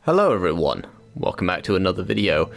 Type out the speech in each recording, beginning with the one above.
Hello everyone, welcome back to another video.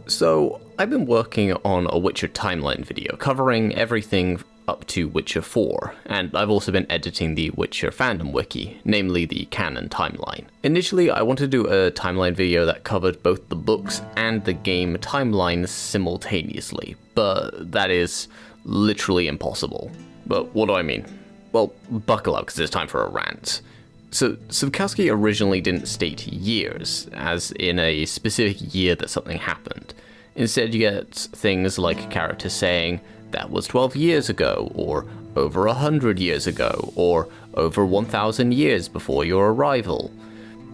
So, I've been working on a Witcher timeline video covering everything up to Witcher 4, and I've also been editing the Witcher fandom wiki, namely the canon timeline. Initially, I wanted to do a timeline video that covered both the books and the game timelines simultaneously, but that is literally impossible. But what do I mean? Well, buckle up because it's time for a rant. So, Caaalek originally didn't state years, as in a specific year that something happened. Instead, you get things like characters saying, that was 12 years ago, or over 100 years ago, or over 1,000 years before your arrival.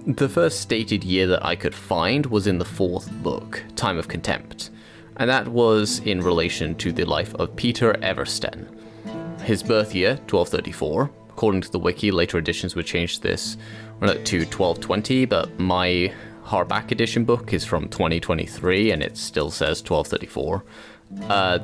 The first stated year that I could find was in the 4th book, Time of Contempt, and that was in relation to the life of Peter Eversten. His birth year, 1234. According to the wiki, later editions would change this to 1220, but my hardback edition book is from 2023 and it still says 1234.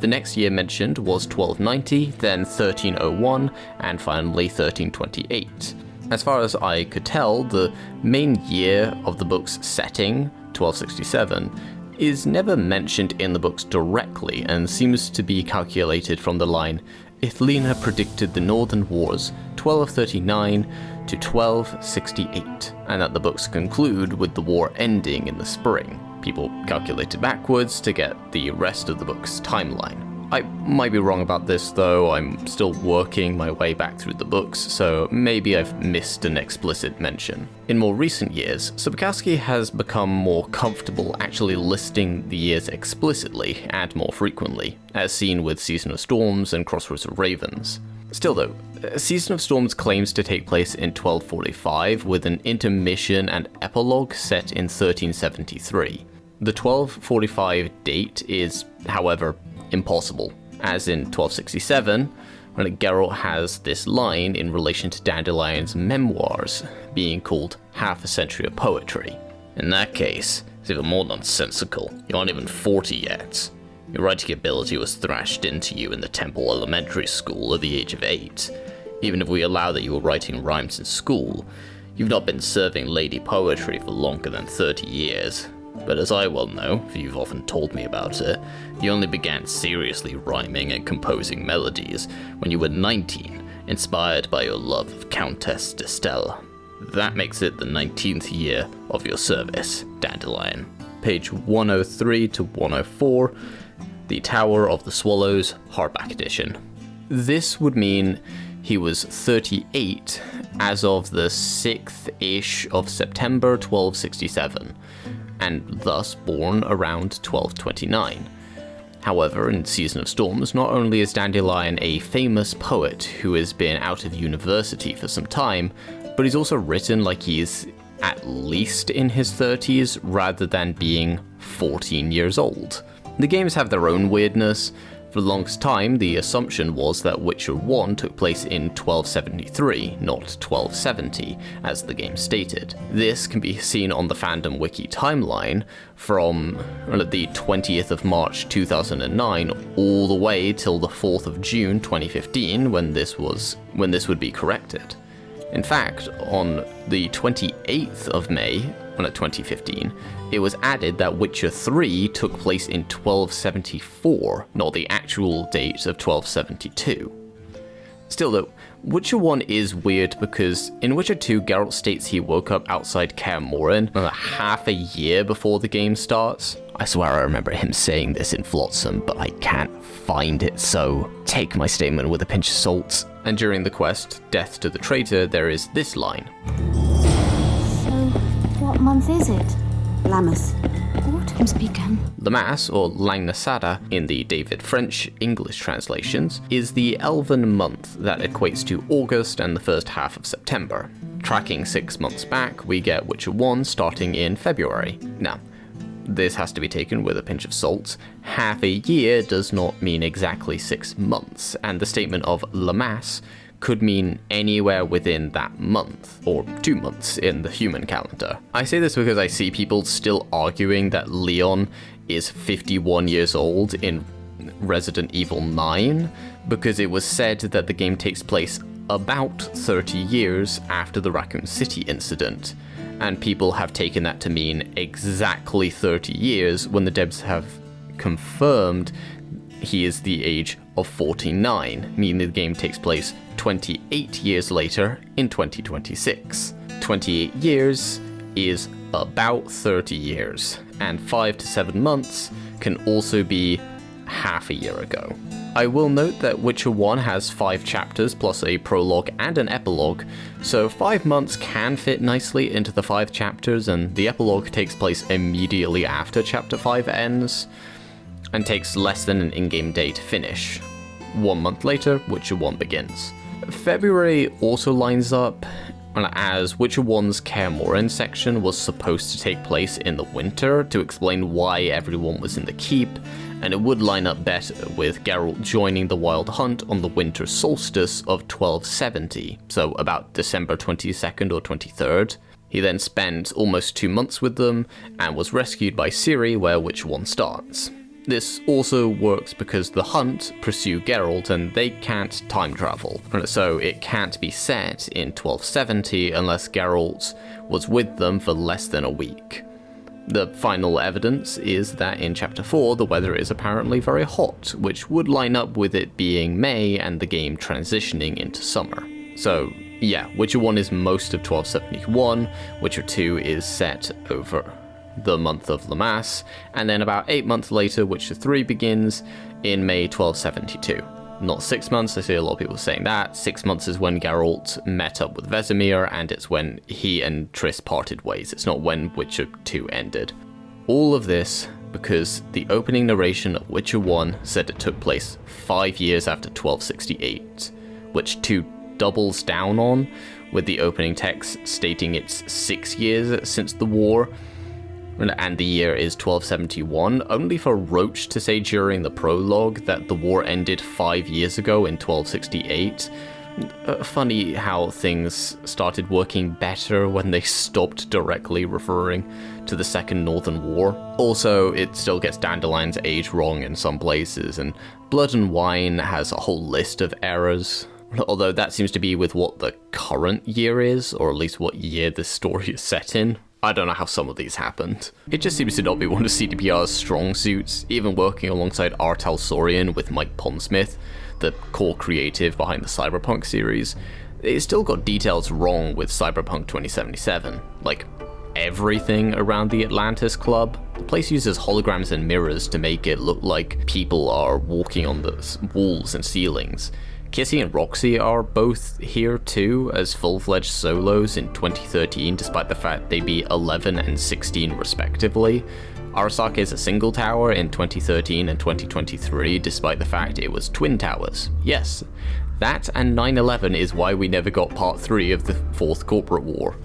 The next year mentioned was 1290, then 1301, and finally 1328. As far as I could tell, the main year of the book's setting, 1267, is never mentioned in the books directly and seems to be calculated from the line, Ithlina predicted the Northern Wars 1239 to 1268, and that the books conclude with the war ending in the spring. People calculated backwards to get the rest of the book's timeline. I might be wrong about this though, I'm still working my way back through the books, so maybe I've missed an explicit mention. In more recent years, Caaalek has become more comfortable actually listing the years explicitly and more frequently, as seen with Season of Storms and Crossroads of Ravens. Still though, Season of Storms claims to take place in 1245 with an intermission and epilogue set in 1373. The 1245 date is, however, impossible, as in 1267, when Geralt has this line in relation to Dandelion's memoirs being called Half a Century of Poetry. In that case, it's even more nonsensical. You aren't even 40 yet. Your writing ability was thrashed into you in the Temple Elementary School at the age of 8. Even if we allow that you were writing rhymes in school, you've not been serving lady poetry for longer than 30 years. But as I well know, for you've often told me about it, you only began seriously rhyming and composing melodies when you were 19, inspired by your love of Countess d'Estelle. That makes it the 19th year of your service, Dandelion. Page 103 to 104, The Tower of the Swallows, hardback edition. This would mean he was 38 as of the 6th-ish of September 1267. And thus born around 1229. However, in Season of Storms, not only is Dandelion a famous poet who has been out of university for some time, but he's also written like he's at least in his 30s rather than being 14 years old. The games have their own weirdness. For the longest time, the assumption was that Witcher 1 took place in 1273, not 1270, as the game stated. This can be seen on the fandom wiki timeline from the 20th of March 2009 all the way till the 4th of June 2015 when this would be corrected. In fact, on the 28th of May, 2015, it was added that Witcher 3 took place in 1274, not the actual date of 1272. Still though, Witcher 1 is weird because in Witcher 2, Geralt states he woke up outside Kaer Morhen half a year before the game starts. I swear I remember him saying this in Flotsam, but I can't find it, so take my statement with a pinch of salt. And during the quest, Death to the Traitor, there is this line. What month is it? Lammas. Autumn's begun. Lammas, or Langnasada, in the David French English translations, is the elven month that equates to August and the first half of September. Tracking 6 months back, we get Witcher 1 starting in February. Now, this has to be taken with a pinch of salt. Half a year does not mean exactly 6 months, and the statement of Lammas could mean anywhere within that month, or 2 months in the human calendar. I say this because I see people still arguing that Leon is 51 years old in Resident Evil 9, because it was said that the game takes place about 30 years after the Raccoon City incident, and people have taken that to mean exactly 30 years when the devs have confirmed he is the age of 49, meaning the game takes place 28 years later in 2026. 28 years is about 30 years, and 5 to 7 months can also be half a year ago. I will note that Witcher 1 has 5 chapters plus a prologue and an epilogue, so 5 months can fit nicely into the 5 chapters, and the epilogue takes place immediately after chapter 5 ends, and takes less than an in-game day to finish. 1 month later, Witcher 1 begins. February also lines up as Witcher 1's Kaer Morhen section was supposed to take place in the winter to explain why everyone was in the keep, and it would line up better with Geralt joining the Wild Hunt on the winter solstice of 1270, so about December 22nd or 23rd. He then spent almost 2 months with them, and was rescued by Ciri, where Witcher 1 starts. This also works because the Hunt pursue Geralt and they can't time travel, so it can't be set in 1270 unless Geralt was with them for less than a week. The final evidence is that in Chapter 4 the weather is apparently very hot, which would line up with it being May and the game transitioning into summer. So yeah, Witcher 1 is most of 1271, Witcher 2 is set over the month of Lammas, and then about 8 months later, Witcher 3 begins in May 1272. Not 6 months, I see a lot of people saying that. 6 months is when Geralt met up with Vesemir, and it's when he and Triss parted ways. It's not when Witcher 2 ended. All of this because the opening narration of Witcher 1 said it took place 5 years after 1268, which 2 doubles down on, with the opening text stating it's 6 years since the war, and the year is 1271, only for Roach to say during the prologue that the war ended 5 years ago in 1268. Funny how things started working better when they stopped directly referring to the Second Northern War. Also, it still gets Dandelion's age wrong in some places, and Blood and Wine has a whole list of errors. Although that seems to be with what the current year is, or at least what year the story is set in. I don't know how some of these happened. It just seems to not be one of CDPR's strong suits, even working alongside Artal Saurian with Mike Pondsmith, the core creative behind the Cyberpunk series. It still got details wrong with Cyberpunk 2077, like everything around the Atlantis Club. The place uses holograms and mirrors to make it look like people are walking on the walls and ceilings. Kissy and Roxy are both here too as full-fledged solos in 2013, despite the fact they be 11 and 16 respectively. Arasaka is a single tower in 2013 and 2023, despite the fact it was twin towers. Yes, that and 9/11 is why we never got part 3 of the 4th Corporate War.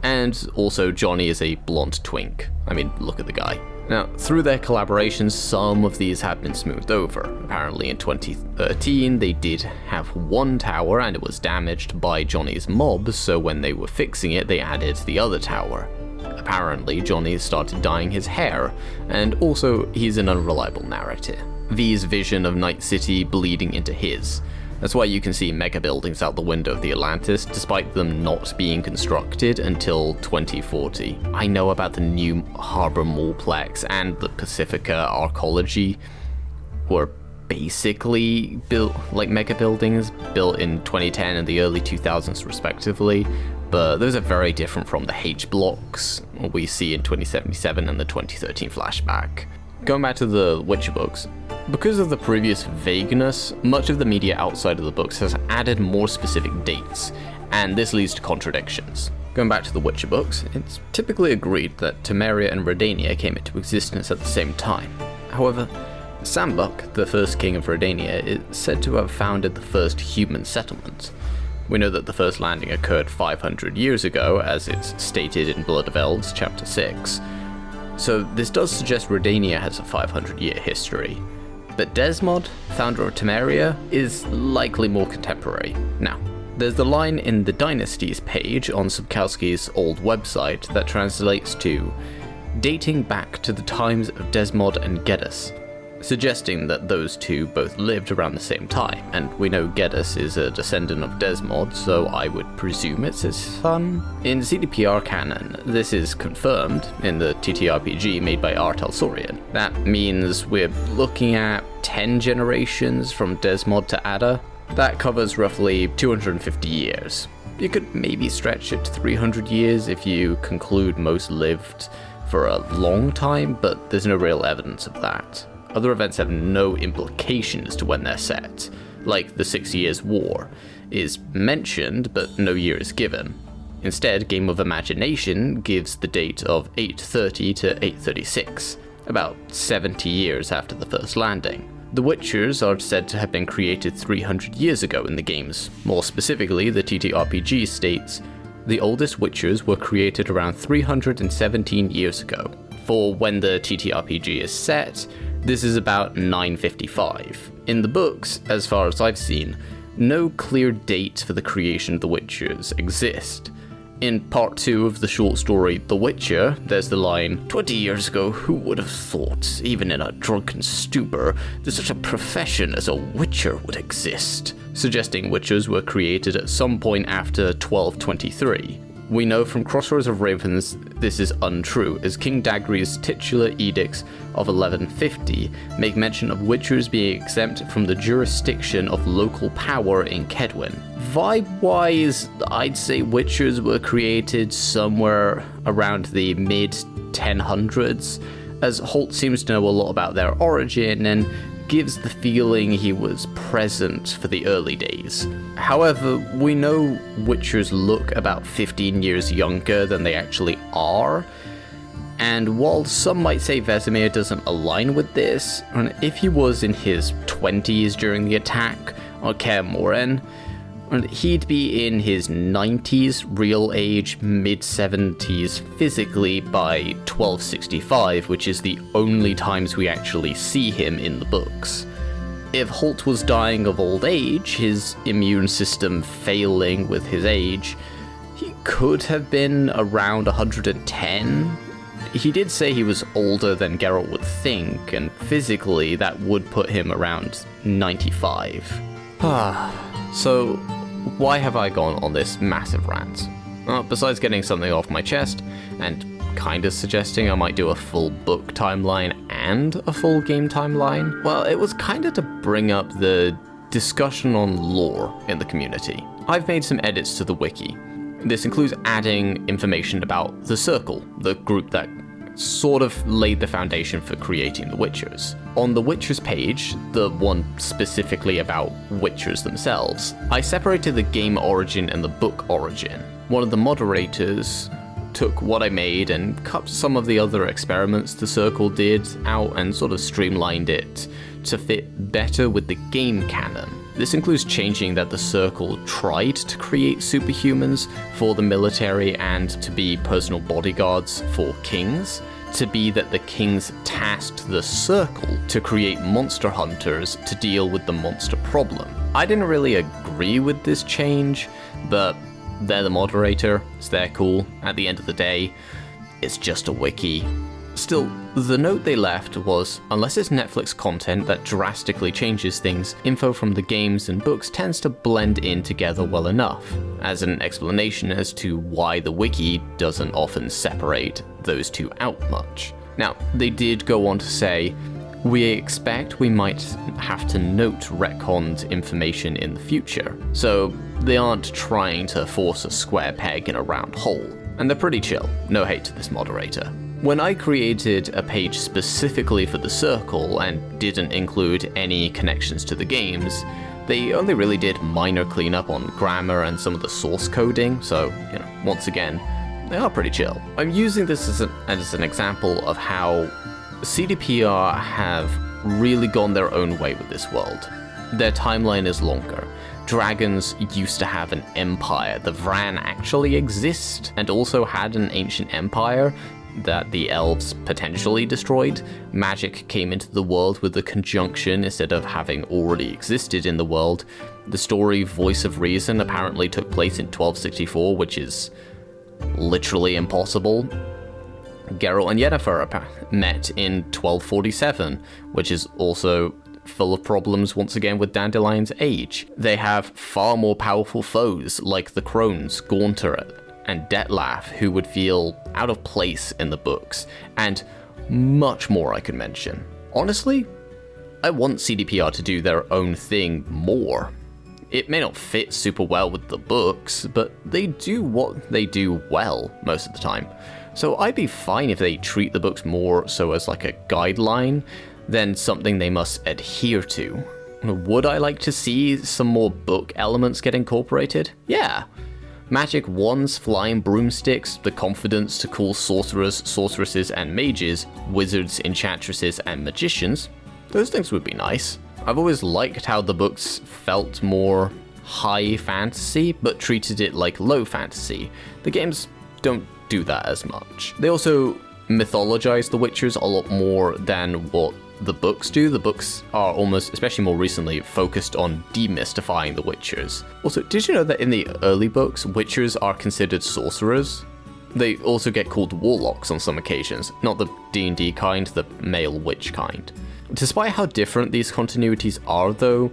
And also Johnny is a blonde twink. I mean, look at the guy. Now, through their collaborations, some of these have been smoothed over. Apparently in 2013, they did have one tower and it was damaged by Johnny's mob, so when they were fixing it, they added the other tower. Apparently, Johnny started dyeing his hair, and also he's an unreliable narrator. V's vision of Night City bleeding into his. That's why you can see mega buildings out the window of the Atlantis, despite them not being constructed until 2040. I know about the new Harbor Mallplex and the Pacifica Arcology, were basically built like mega buildings, built in 2010 and the early 2000s respectively, but those are very different from the H blocks we see in 2077 and the 2013 flashback. Going back to the Witcher books, because of the previous vagueness, much of the media outside of the books has added more specific dates, and this leads to contradictions. Going back to the Witcher books, it's typically agreed that Temeria and Redania came into existence at the same time. However, Sambuck, the first king of Redania, is said to have founded the first human settlement. We know that the first landing occurred 500 years ago, as it's stated in Blood of Elves, chapter 6. So this does suggest Redania has a 500-year history. But Desmod, founder of Temeria, is likely more contemporary. Now, there's the line in the Dynasties page on Sapkowski's old website that translates to dating back to the times of Desmod and Geddes. suggesting that those two both lived around the same time, and we know Geddes is a descendant of Desmod, so I would presume it's his son. In CDPR canon, this is confirmed in the TTRPG made by R. Talsorian. That means we're looking at 10 generations from Desmod to Ada. That covers roughly 250 years. You could maybe stretch it to 300 years if you conclude most lived for a long time, but there's no real evidence of that. Other events have no implication as to when they're set, like the 6 Years' War is mentioned, but no year is given. Instead, Game of Imagination gives the date of 830 to 836, about 70 years after the first landing. The Witchers are said to have been created 300 years ago in the games. More specifically, the TTRPG states, the oldest Witchers were created around 317 years ago. For when the TTRPG is set, this is about 955. In the books, as far as I've seen, no clear date for the creation of the Witchers exist. In part 2 of the short story The Witcher, there's the line, 20 years ago, who would have thought, even in a drunken stupor, that such a profession as a Witcher would exist, suggesting Witchers were created at some point after 1223. We know from Crossroads of Ravens this is untrue, as King Dagri's titular edicts of 1150 make mention of Witchers being exempt from the jurisdiction of local power in Kedwin. Vibe-wise, I'd say Witchers were created somewhere around the mid-1000s, as Holt seems to know a lot about their origin and gives the feeling he was present for the early days. However, we know Witchers look about 15 years younger than they actually are, and while some might say Vesemir doesn't align with this, and if he was in his 20s during the attack on Kaer Morhen, he'd be in his 90s real age, mid-70s physically by 1265, which is the only times we actually see him in the books. If Holt was dying of old age, his immune system failing with his age, he could have been around 110. He did say he was older than Geralt would think, and physically that would put him around 95. So, why have I gone on this massive rant? Well, besides getting something off my chest, and kinda suggesting I might do a full book timeline and a full game timeline, well, it was kinda to bring up the discussion on lore in the community. I've made some edits to the wiki. This includes adding information about the Circle, the group that sort of laid the foundation for creating the Witchers. On the Witchers page, the one specifically about Witchers themselves, I separated the game origin and the book origin. One of the moderators took what I made and cut some of the other experiments the Circle did out and sort of streamlined it to fit better with the game canon. This includes changing that the Circle tried to create superhumans for the military and to be personal bodyguards for kings, to be that the kings tasked the Circle to create monster hunters to deal with the monster problem. I didn't really agree with this change, but they're the moderator, it's their call. At the end of the day, it's just a wiki. Still, the note they left was, unless it's Netflix content that drastically changes things, info from the games and books tends to blend in together well enough, as an explanation as to why the wiki doesn't often separate those two out much. Now, they did go on to say, we expect we might have to note retconned information in the future, so they aren't trying to force a square peg in a round hole, and they're pretty chill, no hate to this moderator. When I created a page specifically for the Circle and didn't include any connections to the games, they only really did minor cleanup on grammar and some of the source coding, so, once again, they are pretty chill. I'm using this as an example of how CDPR have really gone their own way with this world. Their timeline is longer. Dragons used to have an empire. The Vran actually exist and also had an ancient empire that the elves potentially destroyed. Magic came into the world with the conjunction instead of having already existed in the world. The story Voice of Reason apparently took place in 1264, which is literally impossible. Geralt and Yennefer met in 1247, which is also full of problems once again with Dandelion's age. They have far more powerful foes like the Crones, Gauntlet, and Dettlaff, who would feel out of place in the books, and much more I could mention. Honestly, I want CDPR to do their own thing more. It may not fit super well with the books, but they do what they do well most of the time. So I'd be fine if they treat the books more so as like a guideline than something they must adhere to. Would I like to see some more book elements get incorporated? Yeah. Magic wands, flying broomsticks, the confidence to call sorcerers, sorceresses, and mages, wizards, enchantresses, and magicians. Those things would be nice. I've always liked how the books felt more high fantasy, but treated it like low fantasy. The games don't do that as much. They also mythologize the Witchers a lot more than what the books do. The books are almost, especially more recently, focused on demystifying the Witchers. Also, did you know that in the early books, Witchers are considered sorcerers? They also get called warlocks on some occasions, not the D&D kind, the male witch kind. Despite how different these continuities are though,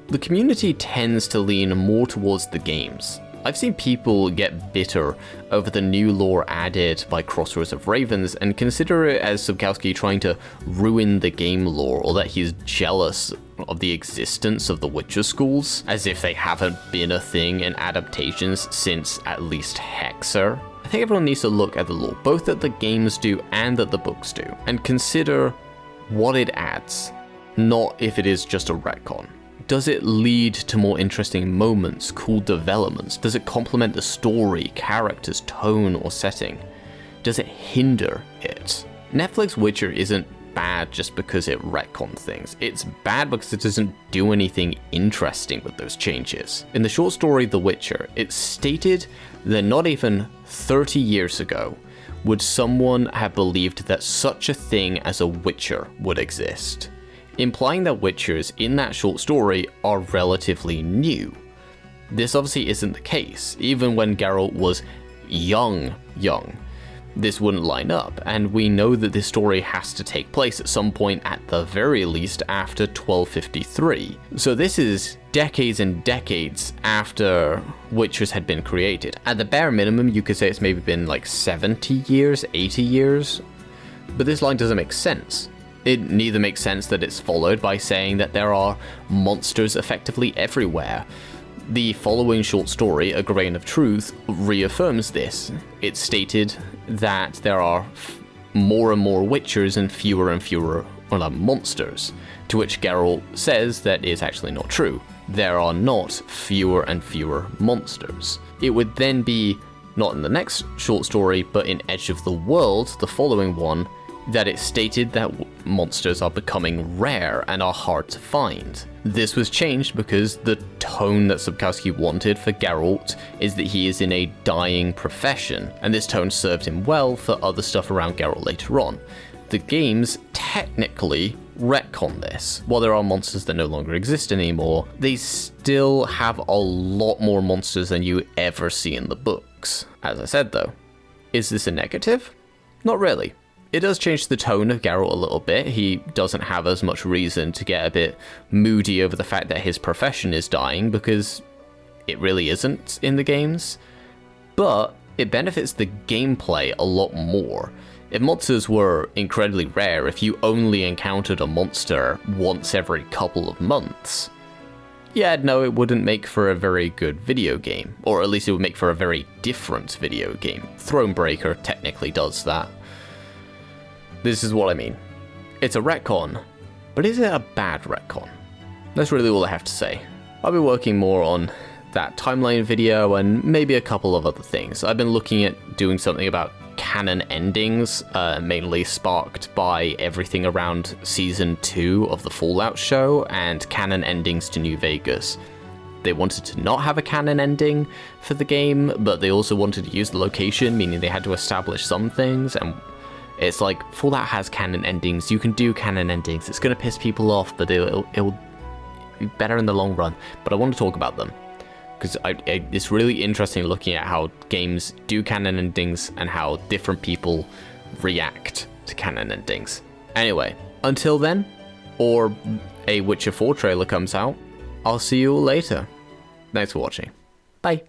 the community tends to lean more towards the games. I've seen people get bitter over the new lore added by Crossroads of Ravens and consider it as Sapkowski trying to ruin the game lore, or that he's jealous of the existence of the Witcher schools, as if they haven't been a thing in adaptations since at least Hexer. I think everyone needs to look at the lore, both that the games do and that the books do, and consider what it adds, not if it is just a retcon. Does it lead to more interesting moments, cool developments? Does it complement the story, characters, tone, or setting? Does it hinder it? Netflix Witcher isn't bad just because it retcons things. It's bad because it doesn't do anything interesting with those changes. In the short story The Witcher, it's stated that not even 30 years ago would someone have believed that such a thing as a Witcher would exist, implying that Witchers in that short story are relatively new. This obviously isn't the case. Even when Geralt was young, this wouldn't line up, and we know that this story has to take place at some point at the very least after 1253. So this is decades and decades after Witchers had been created. At the bare minimum, you could say it's maybe been like 70 years, 80 years, but this line doesn't make sense. It neither makes sense that it's followed by saying that there are monsters effectively everywhere. The following short story, A Grain of Truth, reaffirms this. It's stated that there are more and more Witchers and fewer monsters, to which Geralt says that is actually not true. There are not fewer and fewer monsters. It would then be, not in the next short story, but in Edge of the World, the following one, that it stated that monsters are becoming rare and are hard to find. This was changed because the tone that Sapkowski wanted for Geralt is that he is in a dying profession, and this tone served him well for other stuff around Geralt later on. The games technically retcon this. While there are monsters that no longer exist anymore, they still have a lot more monsters than you ever see in the books. As I said though, is this a negative? Not really. It does change the tone of Geralt a little bit. He doesn't have as much reason to get a bit moody over the fact that his profession is dying, because it really isn't in the games. But it benefits the gameplay a lot more. If monsters were incredibly rare, if you only encountered a monster once every couple of months, yeah, no, it wouldn't make for a very good video game. Or at least it would make for a very different video game. Thronebreaker technically does that. This is what I mean. It's a retcon, but is it a bad retcon? That's really all I have to say. I'll be working more on that timeline video and maybe a couple of other things. I've been looking at doing something about canon endings, mainly sparked by everything around Season 2 of the Fallout show and canon endings to New Vegas. They wanted to not have a canon ending for the game, but they also wanted to use the location, meaning they had to establish some things, and it's like, Fallout has canon endings, you can do canon endings, it's going to piss people off, but it'll be better in the long run. But I want to talk about them, because it's really interesting looking at how games do canon endings and how different people react to canon endings. Anyway, until then, or a Witcher 4 trailer comes out, I'll see you all later. Thanks for watching. Bye.